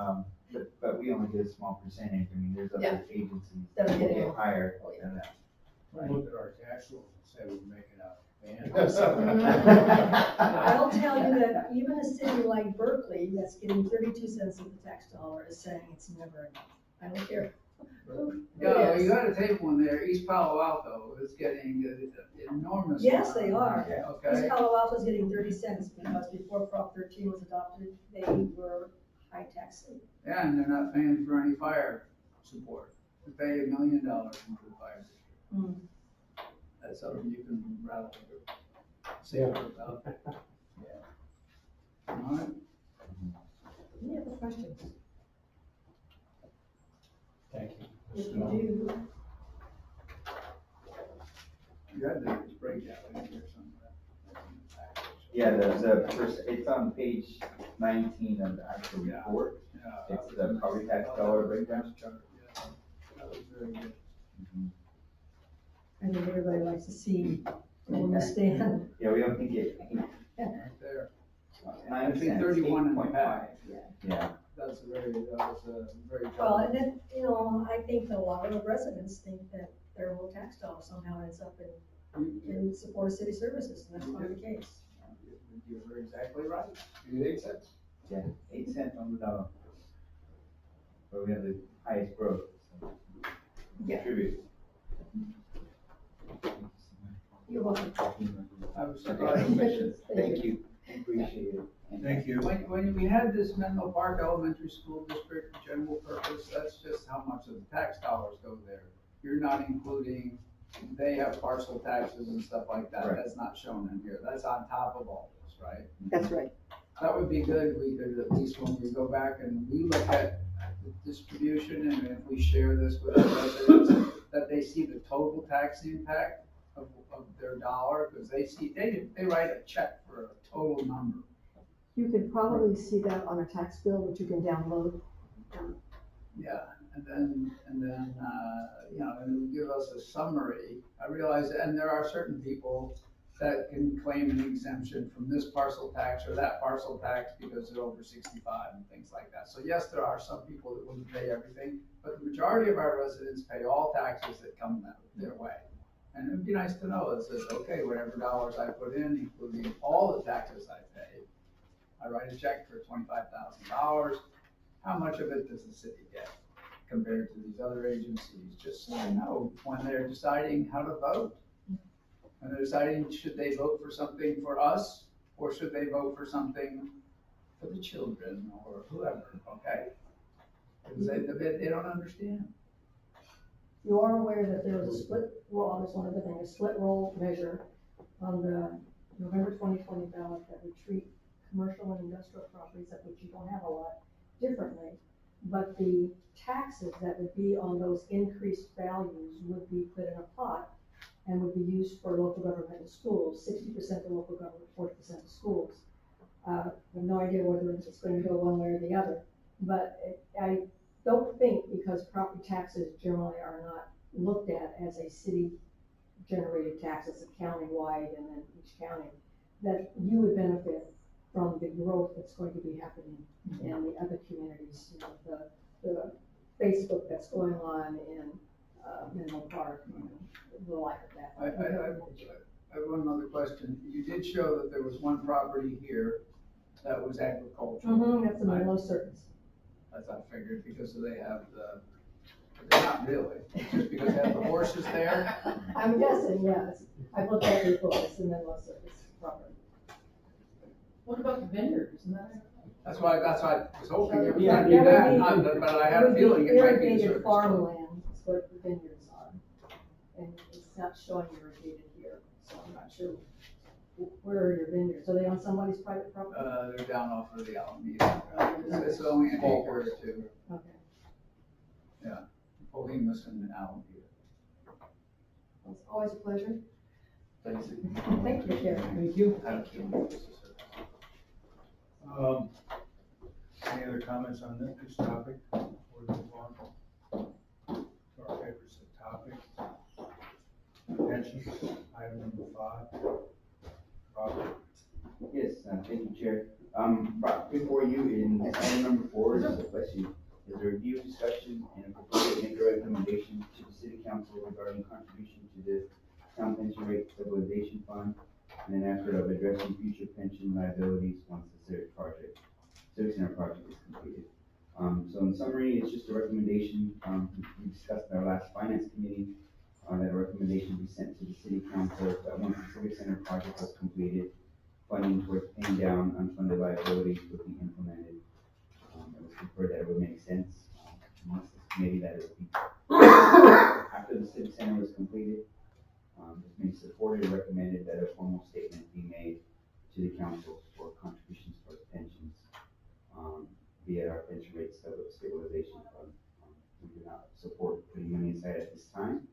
but we only get a small percentage. I mean, there's other agencies That are that getting get more. higher than that. Look at our tax rolls and say we're making a I'll tell you that even a city like Berkeley, that's getting 32 cents of the tax dollar, is saying it's never enough. I don't care. Yeah, you got a table in there, East Palo Alto is getting enormous. Yes, they are. Okay, East Palo Alto's getting 30 cents because before Prop 13 was adopted, they were high tax city. yeah, and they're not paying for any fire support. We pay $1 million into the fire district. Hmm. That's something you can rattle your about. Yeah. All right. Any other questions? Thank you. If you do, You had the breakdown in here somewhere. Yeah, the first, it's on page 19 of the actual report. Yeah. It's the property tax dollar breakdown. Yeah, that was very good. I think everybody likes to see where we stand. Yeah, we only get Right there. 9 think cents, 31 and 8.5. Yeah. That was a very. Well, and then, I think a lot of residents think that their little tax dollar somehow ends up in support of city services, and that's not the case. You're exactly right. You get 8 cents? Yeah, 8 cents on the dollar. But we have the highest growth, so Yeah. contribute. You're welcome. I was Okay, surprised. Thank you, appreciate it. Thank you. When we had this Menlo Park Elementary School District general purpose, that's just how much of the tax dollars go there. You're not including, they have parcel taxes and stuff like that, Right. that's not shown in here, that's on top of all this, right? That's right. That would be good, we could, at least when we go back and we look at the distribution, and if we share this with the residents, that they see the total tax impact of their dollar, because they write a check for a total number. You could probably see that on a tax bill, which you can download. Yeah, and then, it'll give us a summary. I realize, and there are certain people that can claim an exemption from this parcel tax or that parcel tax because they're over 65 and things like that. So yes, there are some people that wouldn't pay everything, but the majority of our residents pay all taxes that come their way. And it'd be nice to know, it says, okay, whatever dollars I put in, including all the taxes I pay, I write a check for $25,000. How much of it does the city get compared to these other agencies? Just so I know when they're deciding how to vote. When they're deciding, should they vote for something for us, or should they vote for something for the children or whoever, okay? Because they don't understand. You are aware that there was a split roll, that's one of the things, a split roll measure on the November 2020 ballot that would treat commercial and industrial properties, of which you don't have a lot, differently but the taxes that would be on those increased values would be put in a pot and would be used for local government and schools, 60% to local government, 40% to schools. I have no idea whether it's going to go one way or the other, but I don't think, because property taxes generally are not looked at as a city-generated tax, it's a county-wide and then each county, that you would benefit from the growth that's going to be happening in the other communities, you know, the Facebook that's going on in Menlo Park, you know, the like of that. I have one other question. You did show that there was one property here that was agricultural. That's the Menlo Circus. As I figured, because they have they're not really, it's just because they have the horses there. I'm guessing, yes. I've looked at it before, it's the Menlo Circus property. What about the vineyard, isn't that? That's why I was hoping it was Yeah, gonna be that that, would be- but I had a feeling it might be the Irrigated circus. farmland is what the vineyards are. And it's not showing irrigated here, so I'm not sure. Where are your vineyards? Are they on somebody's private property? They're down off of the Alameda. It's only an acre or two, Okay. Bohemus and Alameda. Well, it's always a pleasure. Thanks. Thank you, Karen. Thank you. I don't know. Any other comments on this topic? Or move on to our papers of topics? Pensions, item number 5. Robert? Yes, thank you, Chair. Before you, in item number 4 is a review, discussion, and proposal make a recommendation to the City Council regarding contribution to the Town Pension Rate Stabilization Fund and an effort of addressing future pension liabilities once the Civic Center project is completed. So in summary, it's just a recommendation, we discussed in our last Finance Committee, that a recommendation be sent to the City Council that once the Civic Center project was completed, funding towards paying down unfunded liabilities would be implemented. It was preferred that it would make sense, amongst this committee, that it would be after the Civic Center was completed. It's been supported and recommended that a formal statement be made to the council for contributions towards pensions via our pension rate stabilization fund. We do not support putting money aside at this time,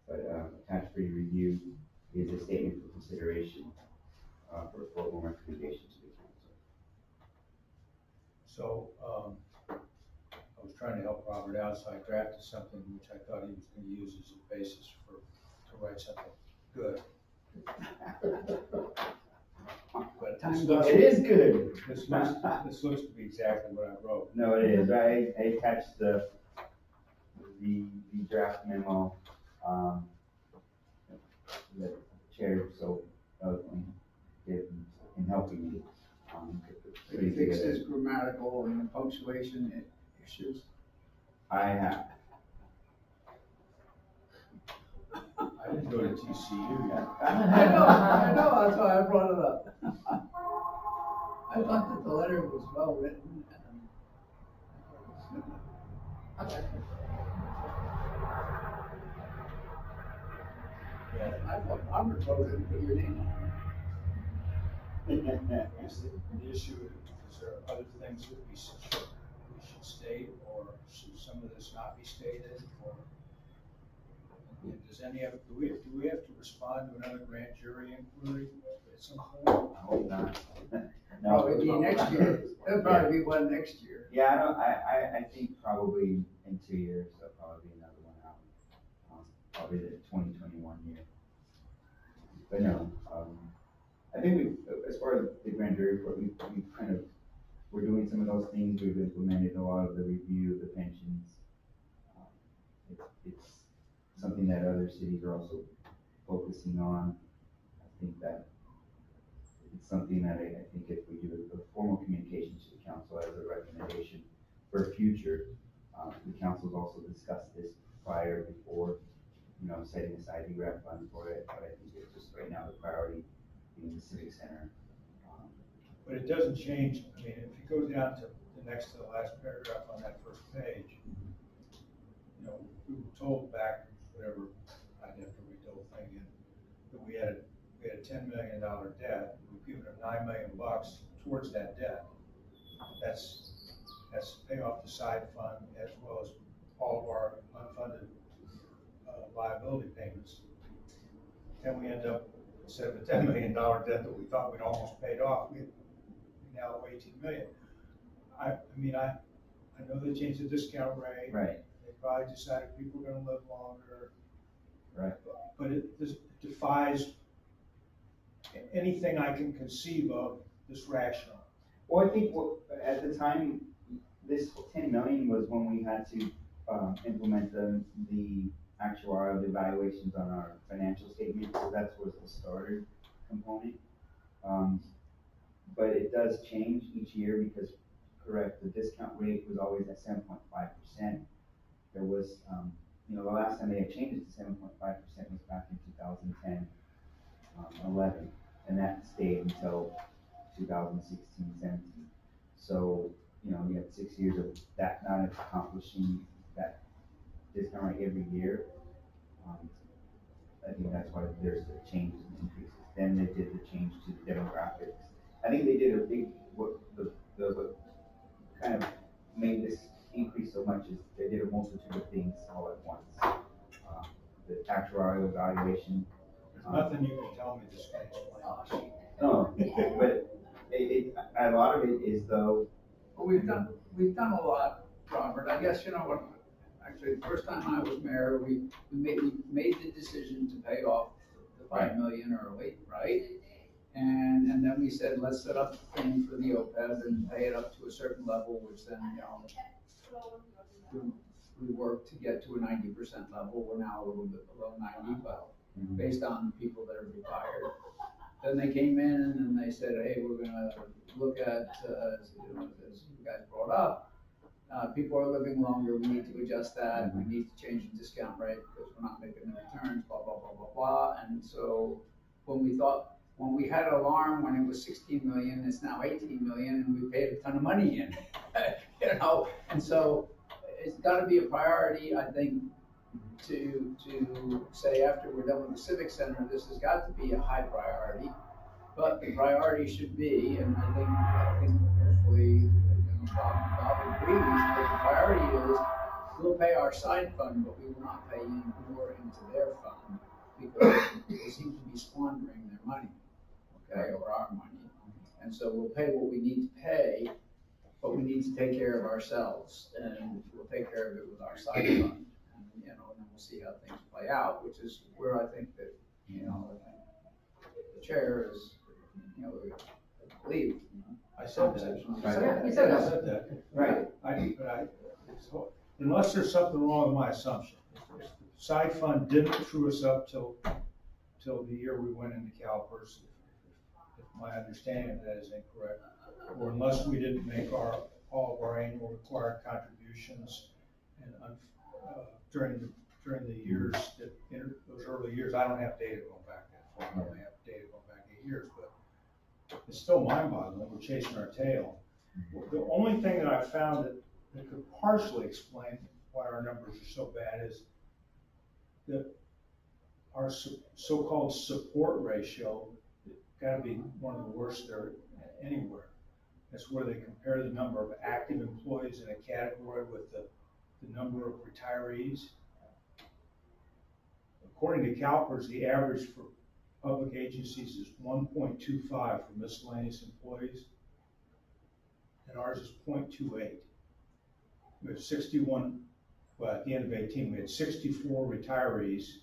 but attached for your review is a statement for consideration for a formal recommendation to the council. So, I was trying to help Robert out, so I drafted something which I thought he was gonna use as a basis to write something good. But It is good. This looks to be exactly what I wrote. No, it is. I attached the draft memo, that the chair so eloquently did in helping me. Put It it together. fixes grammatical and punctuation issues. I have. I didn't go to TCU yet. I know, that's why I brought it up. I thought that the letter was well written. Yeah. I thought Robert wrote it and put your name on Is the issue, is there other things that we should state, or should some of this not be stated, or? And does any of, do we have to respond to another grand jury inquiry at some point? I hope not. it. Oh, it'd be next year. There'll probably be one next year. Yeah, I think probably in 2 years, there'll probably be another one out. Probably the 2021 year. But no, I think we, as far as the grand jury report, we kind of, we're doing some of those things. We've implemented a lot of the review of the pensions. It's something that other cities are also focusing on. I think that it's something that I think if we do a formal communication to the council as a recommendation for future, the council's also discussed this before, setting aside ERAP funds for it, but I think it's just right now the priority being the Civic Center. But it doesn't change, I mean, if you go down to the next to the last paragraph on that first page, we were told back, whatever, I'd have to read the whole thing in, that we had a $10 million debt, we've given them $9 million towards that debt. That's That's to pay off the side fund as well as all of our unfunded liability payments. And we end up, instead of a $10 million debt that we thought we'd almost paid off, we now owe 18 million. I mean, I know they changed the discount rate. Right. They probably decided people are gonna live longer. Right. But it defies anything I can conceive of that's rational. Well, I think at the time, this 10 million was when we had to implement the actuarial evaluations on our financial statement, so that was the starter component. But it does change each year because, correct, the discount rate was always at 7.5%. There was, the last time they had changed it to 7.5% was back in 2010, 11, and that stayed until 2016, 17. So, you had 6 years of that not accomplishing that discount rate every year. I think that's why there's the changes and increases. Then they did the change to the demographics. I think they did a big, what kind of made this increase so much is they did a multitude of things all at once. The actuarial evaluation. There's nothing you can tell me this can explain. No, but a lot of it is though. Well, we've done a lot, Robert. I guess, actually, the first time I was mayor, we made the decision to pay off the 5 million early, right? And then we said, let's set up the thing for the OPEB and pay it up to a certain level, which then, we worked to get to a 90% level. We're now a little bit below 90, but based on the people that are retired. Then they came in and they said, hey, we're gonna look at, as you guys brought up, people are living longer, we need to adjust that, we need to change the discount rate because we're not making the returns, blah, blah, blah, blah, blah. And so when we had alarm when it was 16 million, it's now 18 million, and we paid a ton of money in, and so it's gotta be a priority, I think, to say after we're done with the Civic Center, this has got to be a high priority. But the priority should be, and I think hopefully Bob agrees, that the priority is we'll pay our side fund, but we will not pay any more into their fund because they seem to be squandering their money, okay, or our money. And so we'll pay what we need to pay, but we need to take care of ourselves, and we'll take care of it with our side fund. And then we'll see how things play out, which is where I think that, the chair is, I believe. I said that. Yeah, you said I that. said that. Right. Unless there's something wrong with my assumption. If the side fund didn't true us up till the year we went into CalPERS, if my understanding of that is incorrect, or unless we didn't make all of our annual required contributions and during the years those early years, I don't have data going back that far. I only have data going back 8 years, but it's still mind-boggling. We're chasing our tail. The only thing that I found that could partially explain why our numbers are so bad is that our so-called support ratio got to be one of the worst there anywhere. That's where they compare the number of active employees in a category with the number of retirees. According to CalPERS, the average for public agencies is 1.25 for miscellaneous employees, and ours is 0.28. We have 61, well, at the end of 18, we had 64 retirees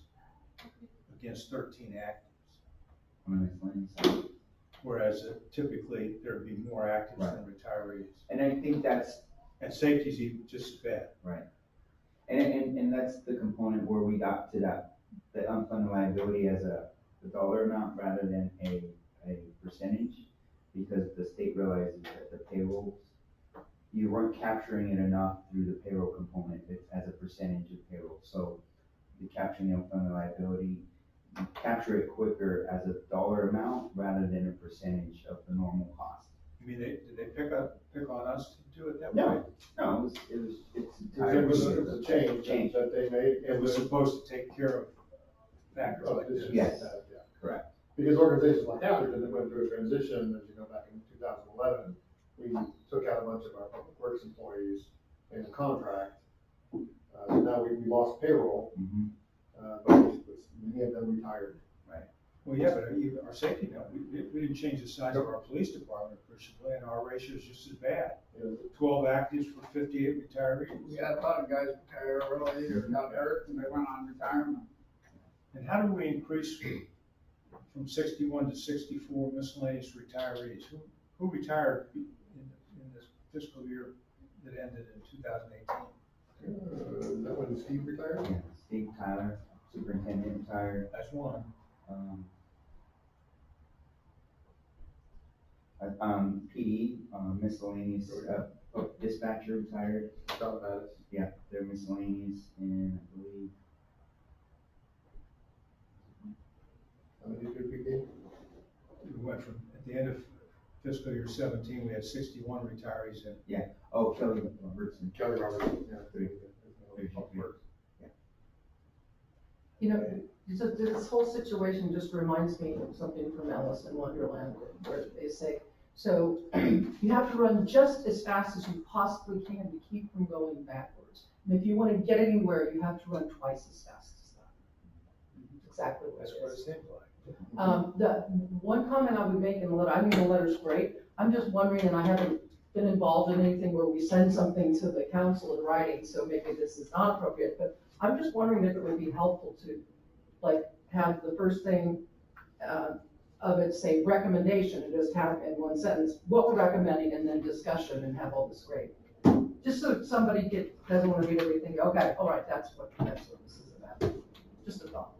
against 13 actives. On the miscellaneous side. Whereas typically there'd be more actives than retirees. And I think And safety's even just as bad. right. And that's the component where we got to the unfunded liability as a dollar amount rather than a percentage, because the state realizes that the payrolls, you weren't capturing it enough through the payroll component as a percentage of payroll. So you're capturing the unfunded liability, you capture it quicker as a dollar amount rather than a percentage of the normal cost. You mean, did they pick on us to do it that way? No, it's It was a change that they made. It was supposed to take care of factors like this. Yes. Yeah. correct. Because organizations like Atherton that went through a transition, as you know, back in 2011, we took out a bunch of our public works employees in the contract. So now we lost payroll, Mhm. but many of them retired. Well, yeah, but our safety net, we didn't change the size of our police department appreciably, and our ratio is just as bad. 12 actives for 58 retirees. We had a lot of guys retire early or got hurt and they went on retirement. And how do we increase from 61 to 64 miscellaneous retirees? Who retired in this fiscal year that ended in 2018? Is that when Steve retired? Yeah, Steve Tyler, superintendent retired. That's one. PD, miscellaneous, dispatcher retired. John Mattis. Yeah, they're miscellaneous, and I believe, How many did we get? We went from, at the end of fiscal year 17, we had 61 retirees and Kelly Robertson. Kelly Robertson, yeah. Three. You know, this whole situation just reminds me of something from Alice in Wonderland, where they say, so you have to run just as fast as you possibly can to keep from going backwards. And if you want to get anywhere, you have to run twice as fast as that. Exactly what that's it what it is. seems like. The one comment I would make in the letter, I mean, the letter's great. I'm just wondering, and I haven't been involved in anything where we send something to the council in writing, so maybe this is not appropriate, but I'm just wondering if it would be helpful to, like, have the first thing of it say recommendation, and just have in one sentence, what we're recommending, and then discussion, and have all this great. Just so somebody doesn't want to read everything, okay, all right, that's what this is about. Just a thought.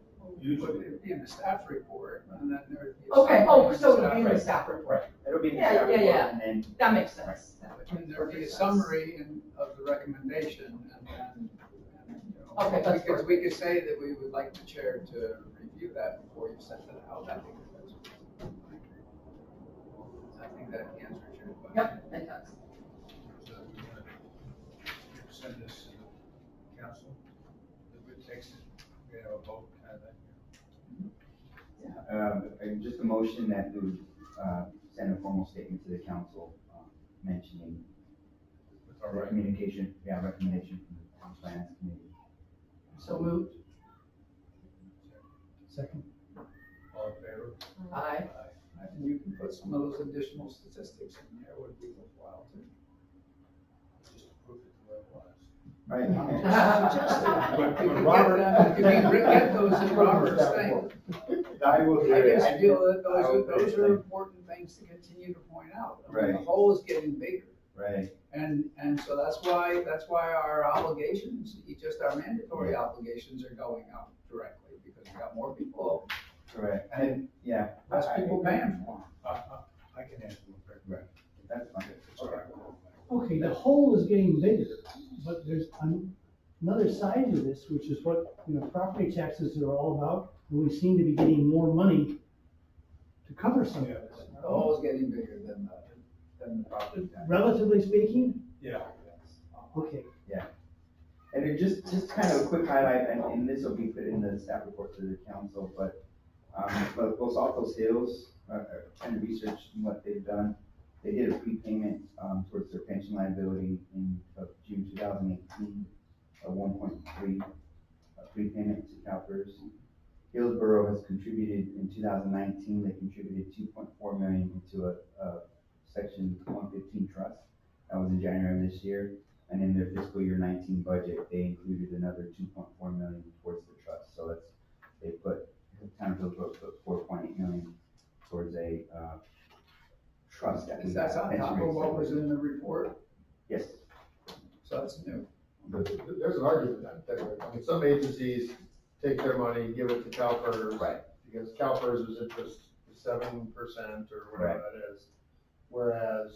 Put it in the staff report and then there'd be. Okay, summary so it'll be in the report. staff report. It'll be in the Yeah, staff yeah, report, yeah. and then, That makes sense. And there'd be a summary of the recommendation and then, Okay, that's perfect. we could say that we would like the chair to review that before you send it out. I think that answers your question. Yep, it does. So we want to send this to the council. If it takes, we have a vote kind of thing. and just a motion that we would, send a formal statement to the council, mentioning With our the right. communication, recommendation from the finance committee. So moved. Second. All in favor? Aye. And you can put some of those additional statistics in there, would be worthwhile too. Just approve it the way it was. Right. But Robert, If we get those in Robert's thing, I will do I it. just feel that I will those do are it. important things to continue to point out. I mean, Right. The hole is getting bigger. Right, And so that's why our obligations, just our mandatory obligations are going up directly, because we got more people, correct, and, yeah. less I- people paying for them. I can answer one quick. Right, that's fine. It's all right. Okay, the hole is getting bigger, but there's another side to this, which is what, property taxes are all about, and we seem to be getting more money to cover some of Yeah. it. The hole is getting bigger than the property tax. Relatively speaking, Yeah. okay. And it just kind of a quick highlight, and this will be put in the staff report to the council, but Los Altos Hills, kind of researched what they've done. They did a prepayment, towards their pension liability in June 2018, a 1.3 prepayment to CalPERS. Hillsborough has contributed, in 2019, they contributed $2.4 million into a Section 115 trust. That was in January of this year. And in their fiscal year 19 budget, they included another $2.4 million towards the trust. So they put, the town of Hillsborough put $4.8 million towards a trust. Is that on top of what was in the report? Yes. So that's new. There's an argument that, I mean, some agencies take their money, give it to CalPERS. Right. Because CalPERS' interest is 7% or whatever that is. Whereas,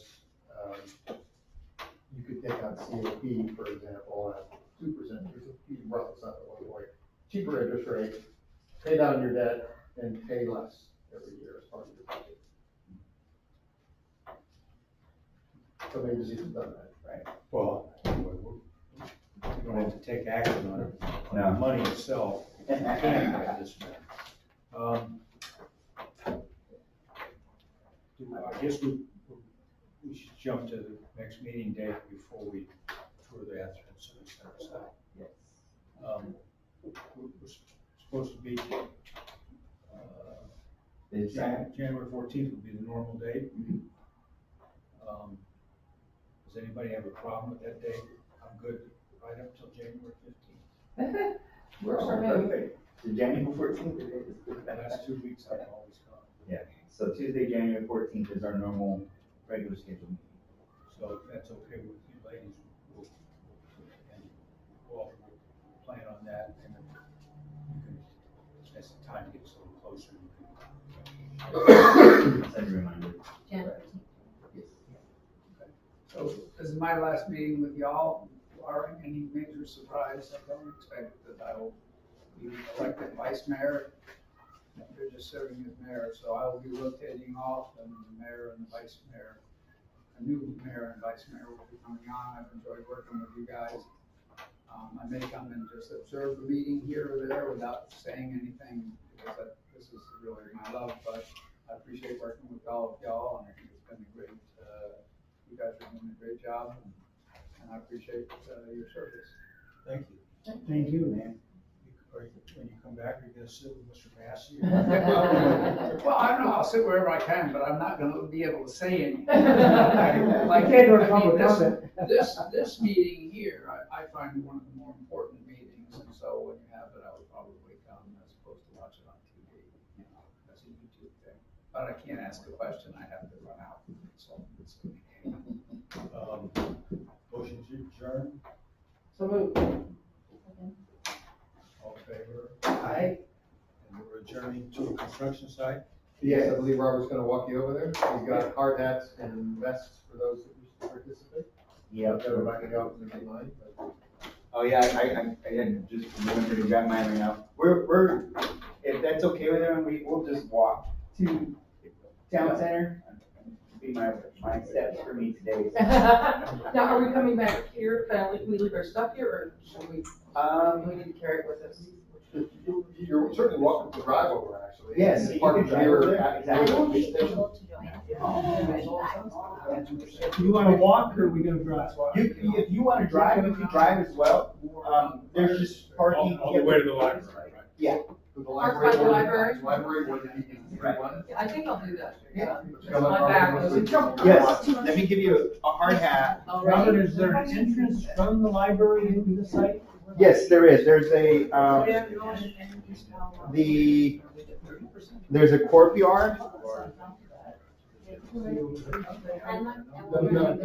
you could take out CAP, for example, at 2%, you can rough this up at one point. Cheaper interest rate, pay down your debt and pay less every year as part of your budget. Some agencies have done that. Right. Well, we don't have to take action on it, on No. the money itself. We can at this point. I guess we should jump to the next meeting date before we tour the entrance of the center site. Yes. We're supposed to be, It's, January 14th would be the normal date. Does anybody have a problem with that date? I'm good right up till January 15th. Works for me. So January 14th The last 2 weeks I've always gone. Yeah, so Tuesday, January 14th is our normal regular schedule meeting. So if that's okay with you ladies, we'll plan on that, and then you can, as the time gets a little closer, you can. Send a reminder. January. So this is my last meeting with y'all, barring any major surprise. I don't expect that I will be elected vice mayor. You're just serving as mayor, so I will be rotating off, and the mayor and the vice mayor, a new mayor and vice mayor will be coming on. I've enjoyed working with you guys. I may come and just observe the meeting here or there without saying anything, because this is really my love, but I appreciate working with all of y'all, and I think it's been a great, you guys are doing a great job, and I appreciate your service. Thank you. Thank you, man. When you come back, you're gonna sit with Mr. Massey? Well, I don't know, I'll sit wherever I can, but I'm not gonna be able to say anything. Like, You can't do a I mean, public comment. this meeting here, I find one of the more important meetings, and so when you have it, I would probably come as opposed to watch it on TV, you know, that's a YouTube thing. But I can't ask a question, I have to run out, so it's. Motion to adjourn, So moved. all in favor? Aye. And we're adjourning to a construction site. Yes, I believe Robert's gonna walk you over there. He's got hard hats and vests for those that wish to participate. Yep. Everybody can go and get mine, but. Oh, yeah, I just remember to grab mine right now. We're, if that's okay with everyone, we'll just walk to town center. Be my steps for me today. Now, are we coming back here? Can we leave our stuff here, or should we, do we need to carry it with us? You're certainly welcome to drive over, actually. Yes, It's you part can of drive your- over there, I exactly. won't be able to join. You wanna walk or are we gonna drive? If you wanna drive, you can drive as well. There's just parking. All the way to the library, right? Yeah. The Park by the library? Library, whether you can do one. I think I'll do that. Yeah. My back goes. Yes, let me give you a hard hat. Robert, is there an entrance from the library into the site? Yes, there is. There's a, there's a courtyard. And